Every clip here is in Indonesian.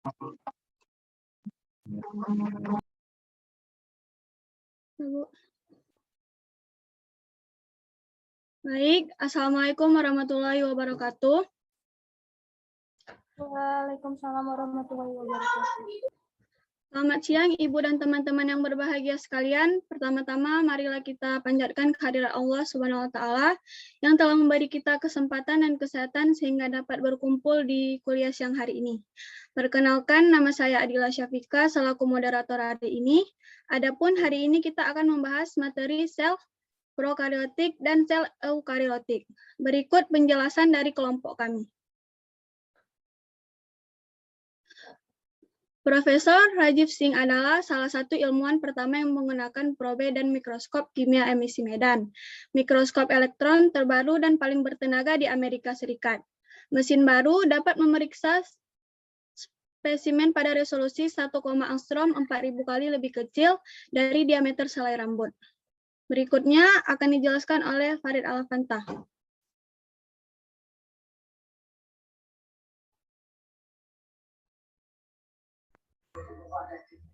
Baik, Assalamualaikum warahmatullahi wabarakatuh. Waalaikumsalam warahmatullahi wabarakatuh. Selamat siang Ibu dan teman-teman yang berbahagia sekalian. Pertama-tama marilah kita panjatkan kehadirat Allah Subhanahu wa taala yang telah memberi kita kesempatan dan kesehatan sehingga dapat berkumpul di kuliah siang hari ini. Perkenalkan, nama saya Adila Syafika selaku moderator hari ini. Adapun hari ini kita akan membahas materi sel prokariotik dan sel eukariotik. Berikut penjelasan dari kelompok kami. Profesor Rajiv Singh adalah salah satu ilmuwan pertama yang menggunakan probe dan mikroskop kimia emisi medan, mikroskop elektron terbaru dan paling bertenaga di Amerika Serikat. Mesin baru dapat memeriksa spesimen pada resolusi 1, angstrom 4.000 kali lebih kecil dari diameter selai rambut. Berikutnya akan dijelaskan oleh Farid Alfantah.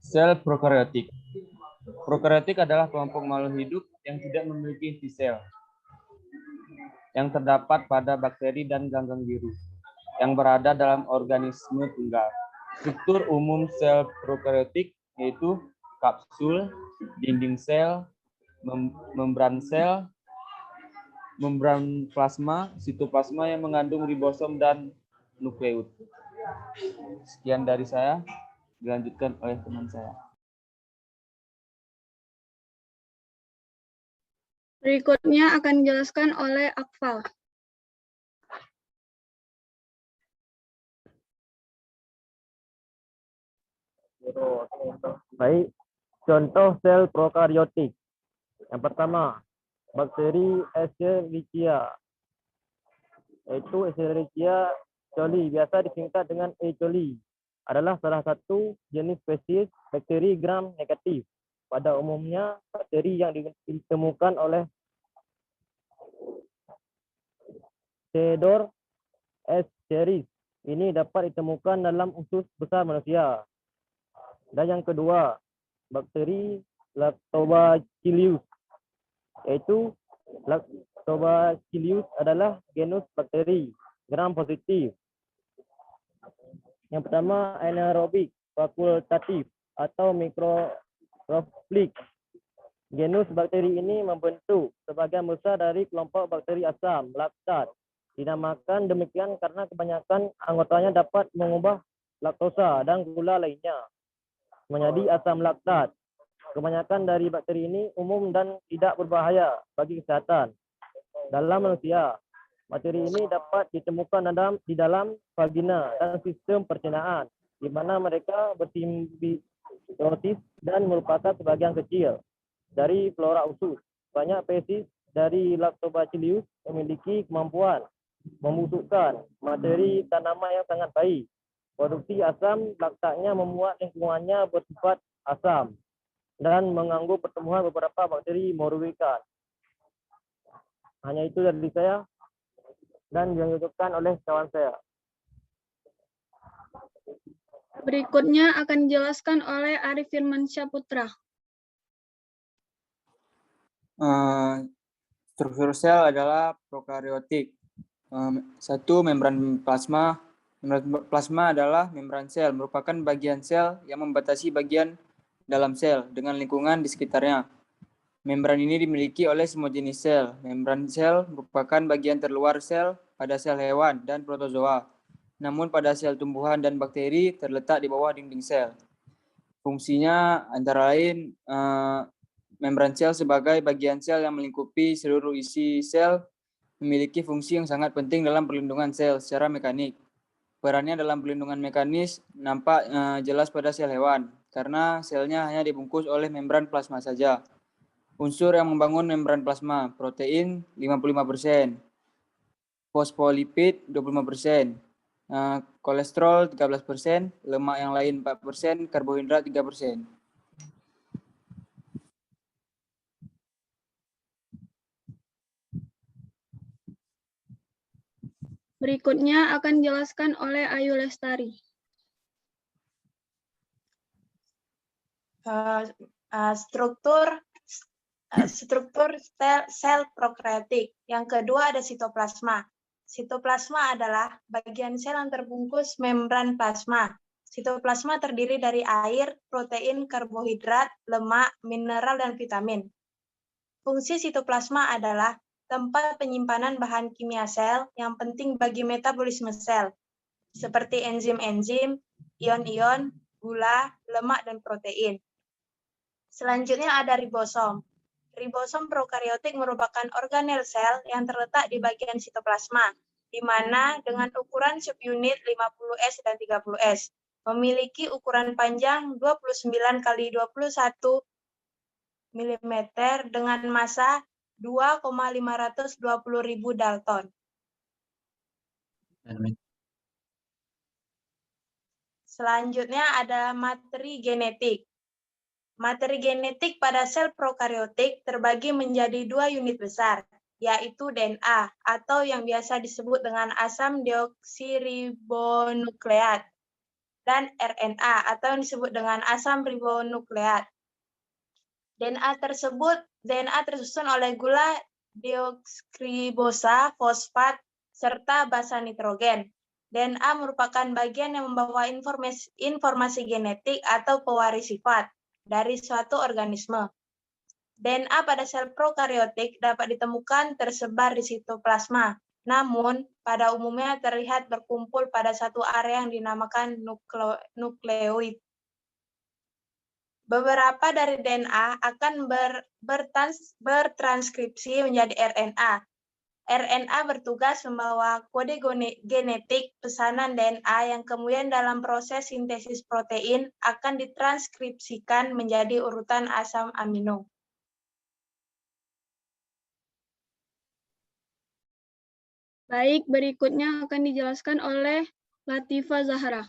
Sel prokariotik. Prokariotik adalah kelompok makhluk hidup yang tidak memiliki inti sel, yang terdapat pada bakteri dan ganggang biru, yang berada dalam organisme tunggal. Struktur umum sel prokariotik yaitu kapsul, dinding sel, membran sel, membran plasma, sitoplasma yang mengandung ribosom dan nukleus. Sekian dari saya. Dilanjutkan oleh teman saya. Berikutnya akan dijelaskan oleh Akfal. Baik, contoh sel prokariotik. Yang pertama, bakteri Escherichia. Yaitu Escherichia coli, biasa disingkat dengan E. coli, adalah salah satu jenis spesies bakteri gram negatif. Pada umumnya, bakteri yang ditemukan oleh Theodore Escherichia ini dapat ditemukan dalam usus besar manusia. Dan yang kedua, bakteri Lactobacillus, yaitu Lactobacillus adalah genus bakteri gram positif. Yang pertama, anaerobik fakultatif atau mikroflik. Genus bakteri ini membentuk sebagian besar dari kelompok bakteri asam laktat. Dinamakan demikian karena kebanyakan anggotanya dapat mengubah laktosa dan gula lainnya menjadi asam laktat. Kebanyakan dari bakteri ini umum dan tidak berbahaya bagi kesehatan. Dalam manusia, bakteri ini dapat ditemukan di dalam vagina dan sistem pencernaan, di mana mereka bersimbiosis dan merupakan sebagian kecil dari flora usus. Banyak spesies dari Lactobacillus memiliki kemampuan membusukkan materi tanaman yang sangat baik. Produksi asam laktatnya membuat lingkungannya bersifat asam dan mengganggu pertumbuhan beberapa bakteri merugikan. Hanya itu dari saya dan dilanjutkan oleh kawan saya. Berikutnya akan dijelaskan oleh Arif Firmansyah Putra. Struktur sel adalah prokariotik. Satu, membran plasma. Membran plasma adalah membran sel, merupakan bagian sel yang membatasi bagian dalam sel dengan lingkungan di sekitarnya. Membran ini dimiliki oleh semua jenis sel. Membran sel merupakan bagian terluar sel pada sel hewan dan protozoa. Namun pada sel tumbuhan dan bakteri terletak di bawah dinding sel. Fungsinya antara lain membran sel sebagai bagian sel yang melingkupi seluruh isi sel memiliki fungsi yang sangat penting dalam perlindungan sel secara mekanik. Perannya dalam perlindungan mekanis nampak jelas pada sel hewan karena selnya hanya dibungkus oleh membran plasma saja. Unsur yang membangun membran plasma, protein 55%, fosfolipid 25%, kolesterol 13%, lemak yang lain 4%, karbohidrat 3%. Berikutnya akan dijelaskan oleh Ayu Lestari. struktur sel prokariotik. Yang kedua ada sitoplasma. Sitoplasma adalah bagian sel yang terbungkus membran plasma. Sitoplasma terdiri dari air, protein, karbohidrat, lemak, mineral, dan vitamin. Fungsi sitoplasma adalah tempat penyimpanan bahan kimia sel yang penting bagi metabolisme sel, seperti enzim-enzim, ion-ion, gula, lemak, dan protein. Selanjutnya ada ribosom. Ribosom prokariotik merupakan organel sel yang terletak di bagian sitoplasma, di mana dengan ukuran subunit 50S dan 30S, memiliki ukuran panjang 29 × 21 mm dengan massa 2,520.000 Dalton. Selanjutnya ada materi genetik. Materi genetik pada sel prokariotik terbagi menjadi 2 unit besar, yaitu DNA atau yang biasa disebut dengan asam deoksiribonukleat, dan RNA atau yang disebut dengan asam ribonukleat. DNA tersusun oleh gula deoksiribosa, fosfat, serta basa nitrogen. DNA merupakan bagian yang membawa informasi genetik atau pewaris sifat dari suatu organisme. DNA pada sel prokariotik dapat ditemukan tersebar di sitoplasma, namun pada umumnya terlihat berkumpul pada satu area yang dinamakan nukleoid. Beberapa dari DNA akan bertranskripsi menjadi RNA. RNA bertugas membawa kode genetik pesanan DNA yang kemudian dalam proses sintesis protein akan ditranskripsikan menjadi urutan asam amino. Baik, berikutnya akan dijelaskan oleh Latifah Zahra.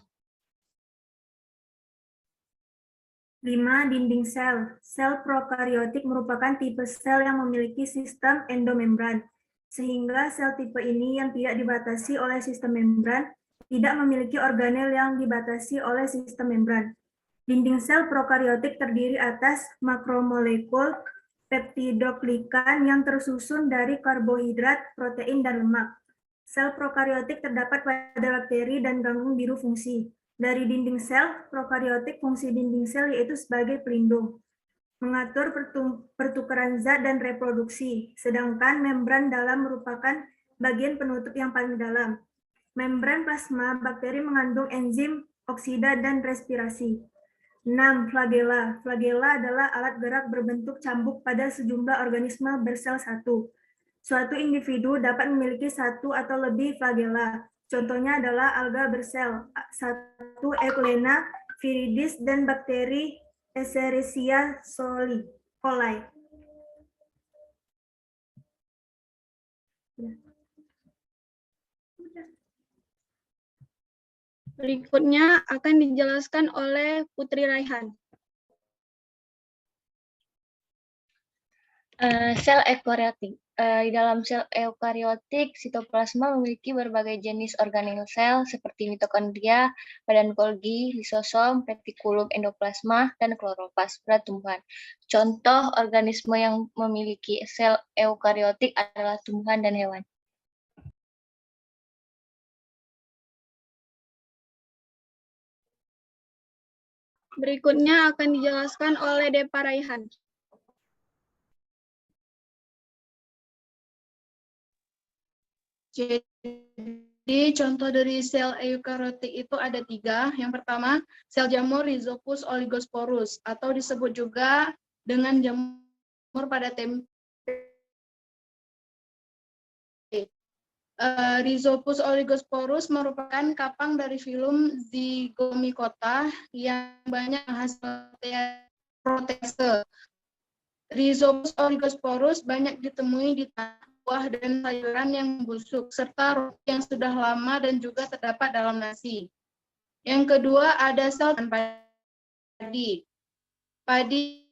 5. Dinding sel. Sel prokariotik merupakan tipe sel yang memiliki sistem endomembran, sehingga sel tipe ini yang tidak dibatasi oleh sistem membran tidak memiliki organel yang dibatasi oleh sistem membran. Dinding sel prokariotik terdiri atas makromolekul peptidoglikan yang tersusun dari karbohidrat, protein, dan lemak. Sel prokariotik terdapat pada bakteri dan ganggang biru fungsi. Dari dinding sel prokariotik, fungsi dinding sel yaitu sebagai pelindung, mengatur pertukaran zat dan reproduksi, sedangkan membran dalam merupakan bagian penutup yang paling dalam. Membran plasma bakteri mengandung enzim, oksida, dan respirasi. 6. Flagela. Flagela adalah alat gerak berbentuk cambuk pada sejumlah organisme bersel satu. Suatu individu dapat memiliki satu atau lebih flagela. Contohnya adalah alga bersel 1, Euglena viridis, dan bakteri Escherichia coli. Berikutnya akan dijelaskan oleh Putri Raihan. Sel eukariotik. Di dalam sel eukariotik, sitoplasma memiliki berbagai jenis organel sel seperti mitokondria, badan Golgi, lisosom, retikulum endoplasma, dan kloroplast pada tumbuhan. Contoh organisme yang memiliki sel eukariotik adalah tumbuhan dan hewan. Berikutnya akan dijelaskan oleh Depa Raihan. Jadi contoh dari sel eukariotik itu ada 3. Yang pertama, sel jamur Rhizopus oligosporus atau disebut juga dengan jamur pada tempe. Rhizopus oligosporus merupakan kapang dari filum Zygomicota yang banyak menghasilkan protese. Rhizopus oligosporus banyak ditemui di tanah, buah, dan sayuran yang busuk, serta roti yang sudah lama dan juga terdapat dalam nasi. Yang kedua ada sel padi. Padi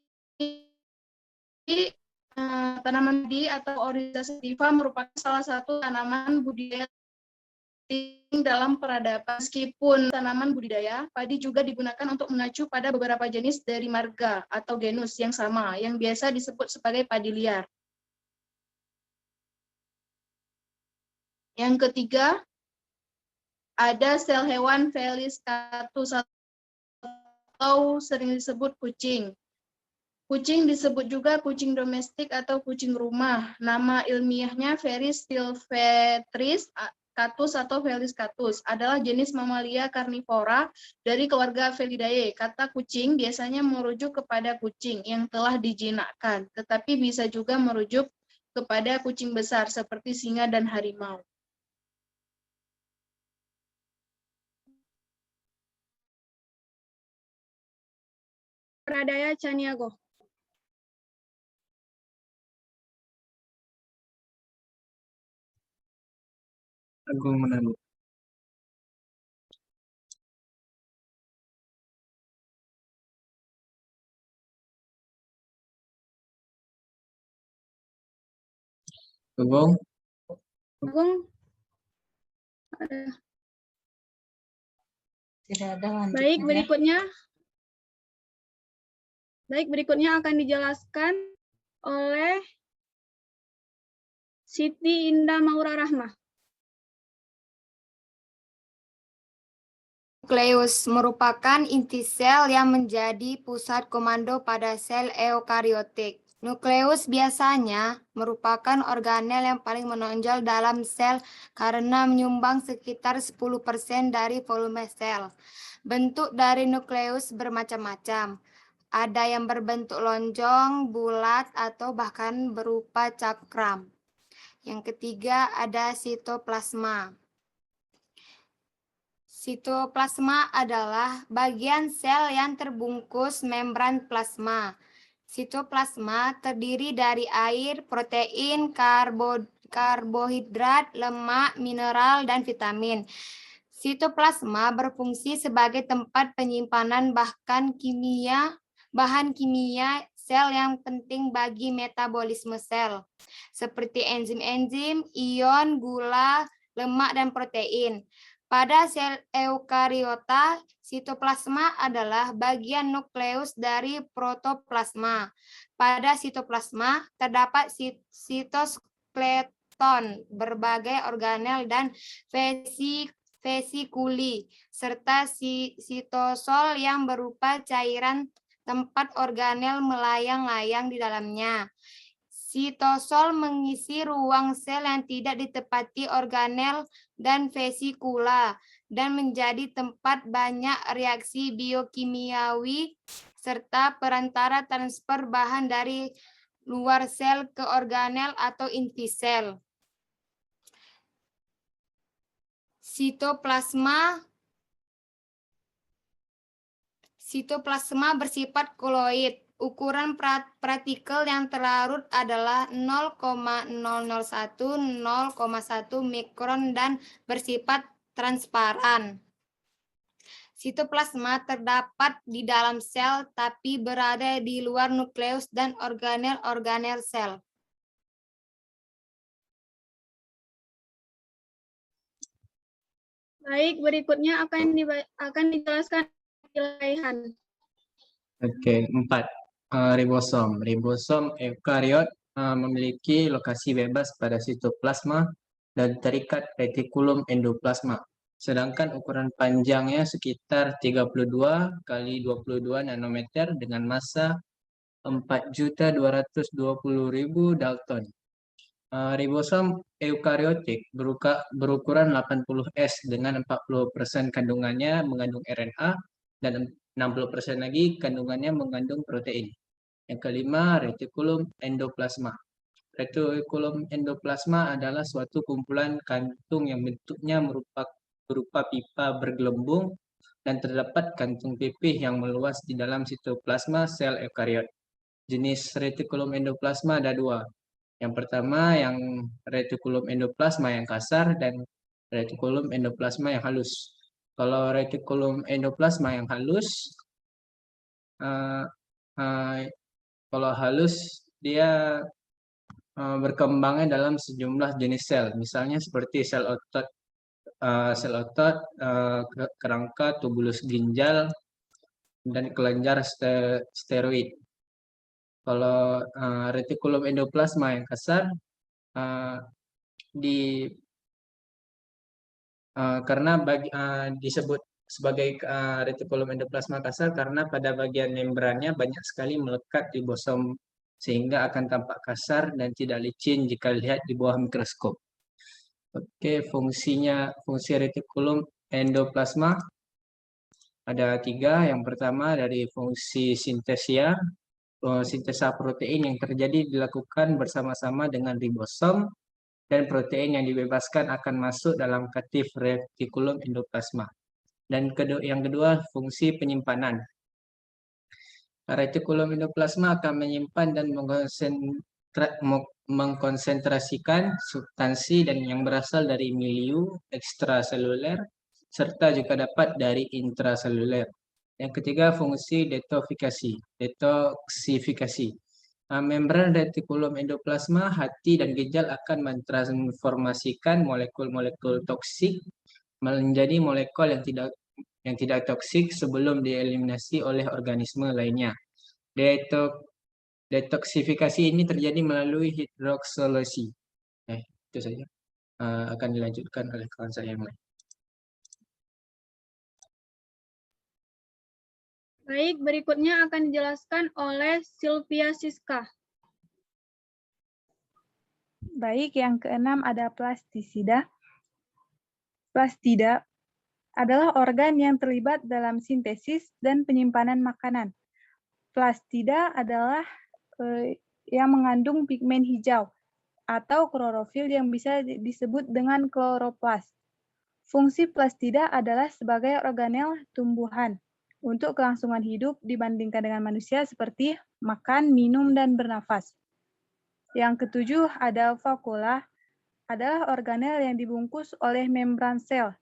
tanaman padi atau Oryza sativa merupakan salah satu tanaman budidaya penting dalam peradaban. Meskipun tanaman budidaya, padi juga digunakan untuk mengacu pada beberapa jenis dari marga atau genus yang sama, yang biasa disebut sebagai padi liar. Yang ketiga, ada sel hewan Felis catus atau sering disebut kucing. Kucing disebut juga kucing domestik atau kucing rumah. Nama ilmiahnya Felis silvestris catus atau Felis catus adalah jenis mamalia karnivora dari keluarga Felidae. Kata kucing biasanya merujuk kepada kucing yang telah dijinakkan, tetapi bisa juga merujuk kepada kucing besar seperti singa dan harimau. Pradaya Caniago. Agung Manado. Agung. Agung. Tidak ada lanjutnya. Baik, berikutnya akan dijelaskan oleh Siti Indah Maura Rahmah. Nukleus merupakan inti sel yang menjadi pusat komando pada sel eukariotik. Nukleus biasanya merupakan organel yang paling menonjol dalam sel karena menyumbang sekitar 10% dari volume sel. Bentuk dari nukleus bermacam-macam. Ada yang berbentuk lonjong, bulat, atau bahkan berupa cakram. Yang ketiga ada sitoplasma. Sitoplasma adalah bagian sel yang terbungkus membran plasma. Sitoplasma terdiri dari air, protein, karbohidrat, lemak, mineral, dan vitamin. Sitoplasma berfungsi sebagai tempat penyimpanan bahan kimia sel yang penting bagi metabolisme sel, seperti enzim-enzim, ion, gula, lemak, dan protein. Pada sel eukariota, sitoplasma adalah bagian nukleus dari protoplasma. Pada sitoplasma terdapat sitoskeleton, berbagai organel dan vesikuli, serta sitosol yang berupa cairan tempat organel melayang-layang di dalamnya. Sitosol mengisi ruang sel yang tidak ditepati organel dan vesikula dan menjadi tempat banyak reaksi biokimiawi serta perantara transfer bahan dari luar sel ke organel atau inti sel. Sitoplasma bersifat koloid. Ukuran partikel yang terlarut adalah 0,001-0,1 mikron dan bersifat transparan. Sitoplasma terdapat di dalam sel tapi berada di luar nukleus dan organel-organel sel. Baik, berikutnya akan dijelaskan Ilaihan. Oke, 4. Ribosom. Ribosom eukariot memiliki lokasi bebas pada sitoplasma dan terikat retikulum endoplasma. Sedangkan ukuran panjangnya sekitar 32 kali 22 nanometer dengan massa 4.220.000 Dalton. Ribosom eukariotik berukuran 80 S dengan 40% kandungannya mengandung RNA dan 60% lagi kandungannya mengandung protein. Yang kelima, retikulum endoplasma. Retikulum endoplasma adalah suatu kumpulan kantung yang bentuknya berupa pipa bergelembung dan terdapat kantung pipih yang meluas di dalam sitoplasma sel eukariot. Jenis retikulum endoplasma ada 2. Yang pertama yang retikulum endoplasma yang kasar dan retikulum endoplasma yang halus. Kalau retikulum endoplasma yang halus, kalau halus dia berkembangnya dalam sejumlah jenis sel, misalnya seperti sel otot sel otot, kerangka, tubulus ginjal, dan kelenjar steroid. Kalau retikulum endoplasma yang kasar karena disebut sebagai retikulum endoplasma kasar karena pada bagian membrannya banyak sekali melekat ribosom sehingga akan tampak kasar dan tidak licin jika dilihat di bawah mikroskop. Oke, fungsi retikulum endoplasma ada 3. Yang pertama dari fungsi sintesia. Sintesa protein yang terjadi dilakukan bersama-sama dengan ribosom dan protein yang dibebaskan akan masuk dalam katif retikulum endoplasma. Dan yang kedua, fungsi penyimpanan. Retikulum endoplasma akan menyimpan dan mengkonsentrasikan substansi dan yang berasal dari milieu ekstraseluler serta juga dapat dari intraseluler. Yang ketiga, fungsi detoksifikasi. Membran retikulum endoplasma, hati dan ginjal akan mentransformasikan molekul-molekul toksik menjadi molekul yang tidak toksik sebelum dieliminasi oleh organisme lainnya. Detoksifikasi ini terjadi melalui hidroksolosi. Itu saja. Akan dilanjutkan oleh kawan saya yang lain. Baik, berikutnya akan dijelaskan oleh Sylvia Siska. Baik, yang keenam ada plastida. Plastida adalah organ yang terlibat dalam sintesis dan penyimpanan makanan. Plastida adalah yang mengandung pigmen hijau atau klorofil yang bisa disebut dengan kloroplas. Fungsi plastida adalah sebagai organel tumbuhan untuk kelangsungan hidup dibandingkan dengan manusia seperti makan, minum, dan bernafas. Yang ketujuh ada vakuola, adalah organel yang dibungkus oleh membran sel.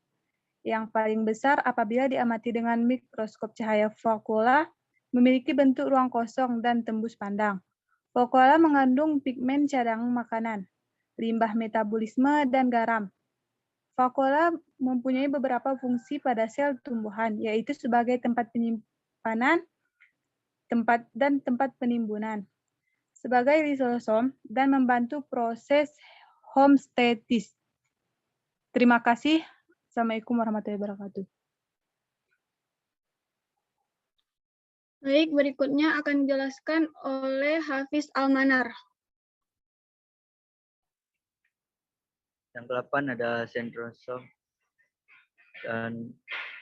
Yang paling besar apabila diamati dengan mikroskop cahaya, vakuola memiliki bentuk ruang kosong dan tembus pandang. Vakuola mengandung pigmen cadangan makanan, limbah metabolisme, dan garam. Vakuola mempunyai beberapa fungsi pada sel tumbuhan, yaitu sebagai tempat penyimpanan dan tempat penimbunan, sebagai lisosom, dan membantu proses homeostatis. Terima kasih. Assalamualaikum warahmatullahi wabarakatuh. Baik, berikutnya akan dijelaskan oleh Hafiz Almanar. Yang ke-8 ada sentrosom dan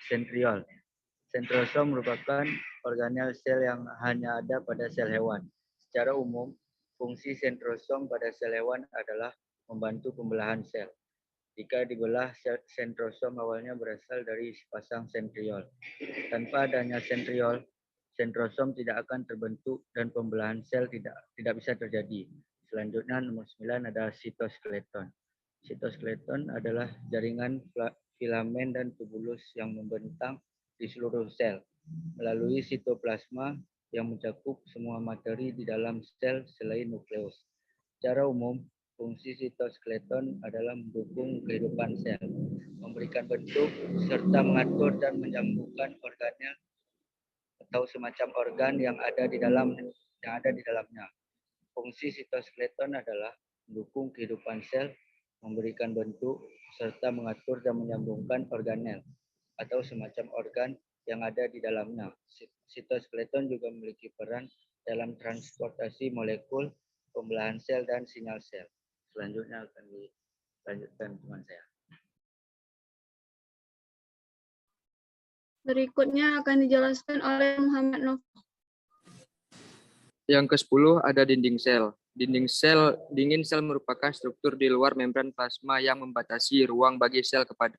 sentriol. Sentrosom merupakan organel sel yang hanya ada pada sel hewan. Secara umum, fungsi sentrosom pada sel hewan adalah membantu pembelahan sel. Jika dibelah, sentrosom awalnya berasal dari sepasang sentriol. Tanpa adanya sentriol, sentrosom tidak akan terbentuk dan pembelahan sel tidak bisa terjadi. Selanjutnya nomor 9 ada sitoskeleton. Sitoskeleton adalah jaringan filamen dan tubulus yang membentang di seluruh sel melalui sitoplasma yang mencakup semua materi di dalam sel selain nukleus. Secara umum, fungsi sitoskeleton adalah mendukung kehidupan sel, memberikan bentuk serta mengatur dan menyambungkan organel atau semacam organ yang ada di dalamnya. Fungsi sitoskeleton adalah mendukung kehidupan sel, memberikan bentuk, serta mengatur dan menyambungkan organel atau semacam organ yang ada di dalamnya. Sitoskeleton juga memiliki peran dalam transportasi molekul, pembelahan sel, dan sinyal sel. Selanjutnya akan dilanjutkan teman saya. Berikutnya akan dijelaskan oleh Muhammad Nov. Yang ke-10 ada dinding sel. Dinding sel merupakan struktur di luar membran plasma yang membatasi ruang bagi sel kepada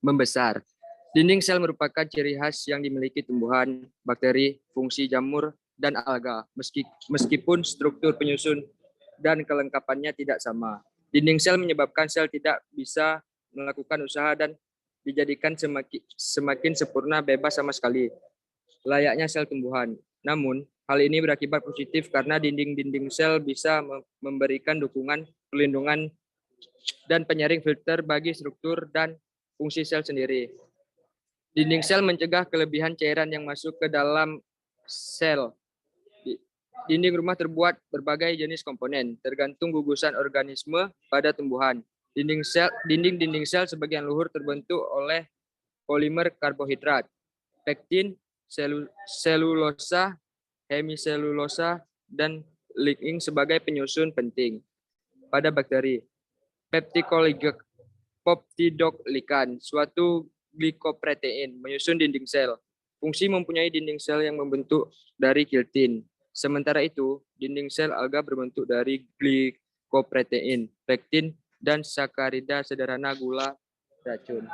membesar. Dinding sel merupakan ciri khas yang dimiliki tumbuhan, bakteri, fungsi jamur, dan alga, meskipun struktur penyusun dan kelengkapannya tidak sama. Dinding sel menyebabkan sel tidak bisa melakukan usaha dan dijadikan semakin sempurna bebas sama sekali, layaknya sel tumbuhan. Namun, hal ini berakibat positif karena dinding-dinding sel bisa memberikan dukungan perlindungan dan penyaring filter bagi struktur dan fungsi sel sendiri. Dinding sel mencegah kelebihan cairan yang masuk ke dalam sel. Dinding rumah terbuat berbagai jenis komponen, tergantung gugusan organisme pada tumbuhan. Dinding sel sebagian luhur terbentuk oleh polimer karbohidrat, pektin, selulosa, hemiselulosa, dan lignin sebagai penyusun penting. Pada bakteri, peptidoglikan, suatu glikoprotein, menyusun dinding sel. Fungsi mempunyai dinding sel yang membentuk dari kiltin. Sementara itu, dinding sel alga berbentuk dari glikoprotein, pektin, dan sakarida sederhana gula racun.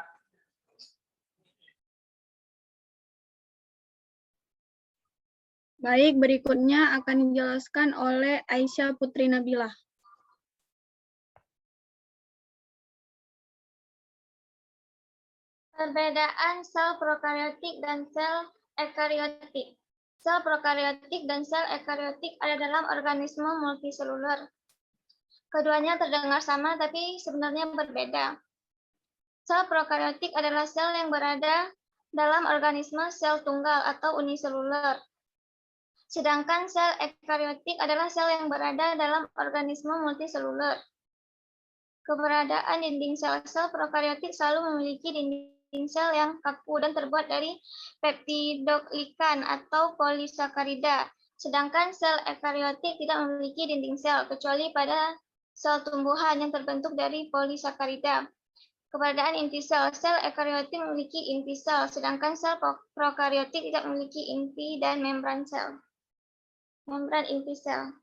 Baik, berikutnya akan dijelaskan oleh Aisyah Putri Nabilah. Perbedaan sel prokariotik dan sel ekariotik. Sel prokariotik dan sel ekariotik ada dalam organisme multiseluler. Keduanya terdengar sama tapi sebenarnya berbeda. Sel prokariotik adalah sel yang berada dalam organisme sel tunggal atau uniseluler. Sedangkan sel ekariotik adalah sel yang berada dalam organisme multiseluler. Keberadaan dinding sel-sel prokariotik selalu memiliki dinding sel yang kaku dan terbuat dari peptidoglikan atau polisakarida. Sedangkan sel ekariotik tidak memiliki dinding sel, kecuali pada sel tumbuhan yang terbentuk dari polisakarida. Keberadaan inti sel, sel ekariotik memiliki inti sel, sedangkan sel prokariotik tidak memiliki inti dan membran sel. Membran inti sel.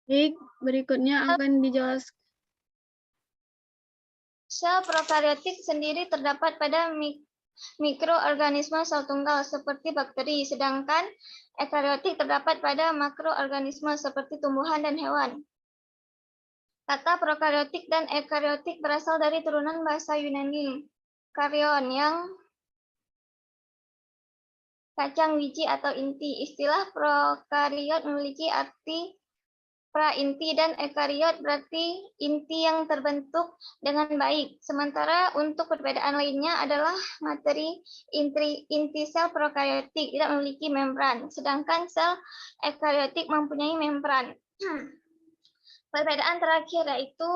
Baik, berikutnya akan dijelaskan. Sel prokariotik sendiri terdapat pada mikroorganisme sel tunggal seperti bakteri, sedangkan ekariotik terdapat pada makroorganisme seperti tumbuhan dan hewan. Kata prokariotik dan ekariotik berasal dari turunan bahasa Yunani, karyon, yang kacang biji atau inti. Istilah prokariot memiliki arti pra-inti dan ekariot berarti inti yang terbentuk dengan baik. Sementara untuk perbedaan lainnya adalah materi inti sel prokariotik tidak memiliki membran, sedangkan sel ekariotik mempunyai membran. Perbedaan terakhir yaitu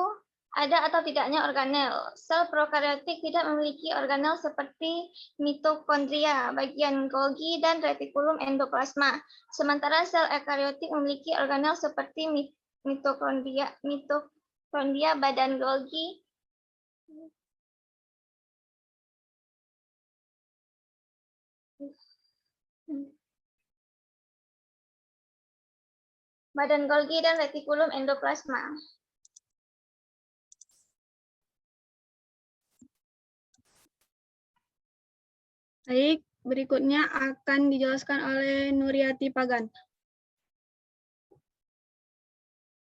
ada atau tidaknya organel. Sel prokariotik tidak memiliki organel seperti mitokondria, bagian Golgi, dan retikulum endoplasma. Sementara sel ekariotik memiliki organel seperti mitokondria, badan Golgi, dan retikulum endoplasma. Baik, berikutnya akan dijelaskan oleh Nuriati Pagan.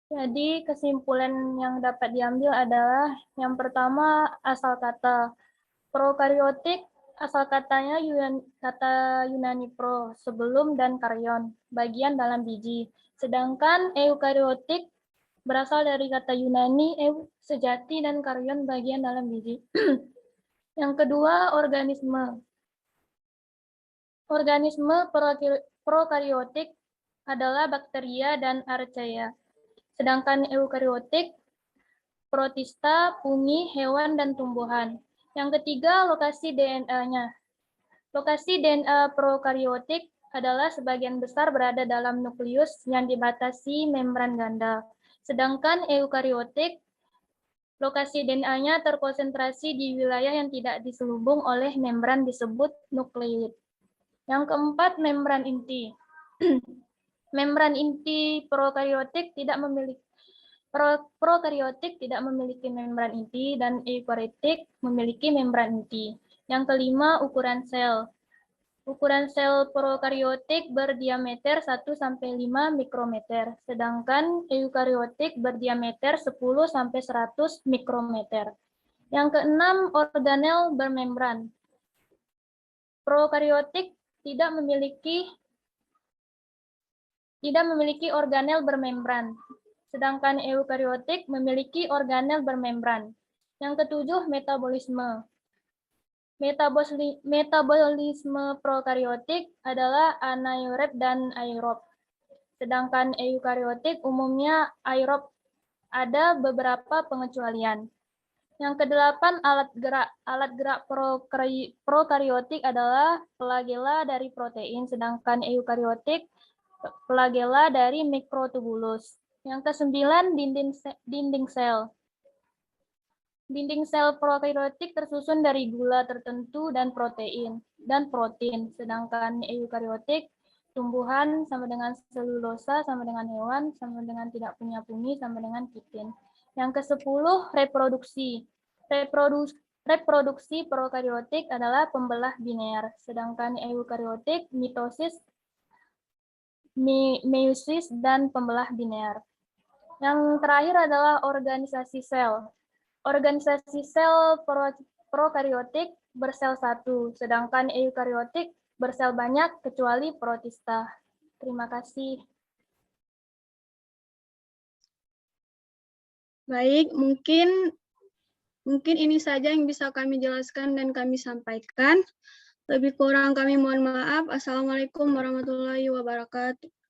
Jadi kesimpulan yang dapat diambil adalah yang pertama asal kata. Prokariotik asal katanya kata Yunani pro, sebelum dan karyon, bagian dalam biji. Sedangkan eukariotik berasal dari kata Yunani sejati dan karyon, bagian dalam biji. Yang kedua organisme. Organisme prokariotik adalah bakteria dan archaea. Sedangkan eukariotik, protista, fungi, hewan, dan tumbuhan. Yang ketiga, lokasi DNA-nya. Lokasi DNA prokariotik adalah sebagian besar berada dalam nukleus yang dibatasi membran ganda. Sedangkan eukariotik, lokasi DNA-nya terkonsentrasi di wilayah yang tidak diselubung oleh membran disebut nukleid. Yang keempat, membran inti. Membran inti prokariotik tidak memiliki membran inti dan eukariotik memiliki membran inti. Yang kelima, ukuran sel. Ukuran sel prokariotik berdiameter 1-5 mikrometer, sedangkan eukariotik berdiameter 10-100 mikrometer. Yang keenam, organel bermembran. Prokariotik tidak memiliki tidak memiliki organel bermembran, sedangkan eukariotik memiliki organel bermembran. Yang ketujuh, metabolisme. Metabolisme prokariotik adalah anaerob dan aerob, sedangkan eukariotik umumnya aerob. Ada beberapa pengecualian. Yang kedelapan, alat gerak. Alat gerak prokariotik adalah flagela dari protein, sedangkan eukariotik flagela dari mikrotubulus. Yang kesembilan, dinding sel. Dinding sel prokariotik tersusun dari gula tertentu dan protein, sedangkan eukariotik tumbuhan sama dengan selulosa, sama dengan hewan, sama dengan tidak punya bumi, sama dengan kitin. Yang ke-10, reproduksi. Reproduksi prokariotik adalah pembelah biner, sedangkan eukariotik mitosis, meiosis, dan pembelah biner. Yang terakhir adalah organisasi sel. Organisasi sel prokariotik bersel satu, sedangkan eukariotik bersel banyak kecuali protista. Terima kasih. Baik, mungkin ini saja yang bisa kami jelaskan dan kami sampaikan. Lebih kurang kami mohon maaf. Assalamualaikum warahmatullahi wabarakatuh.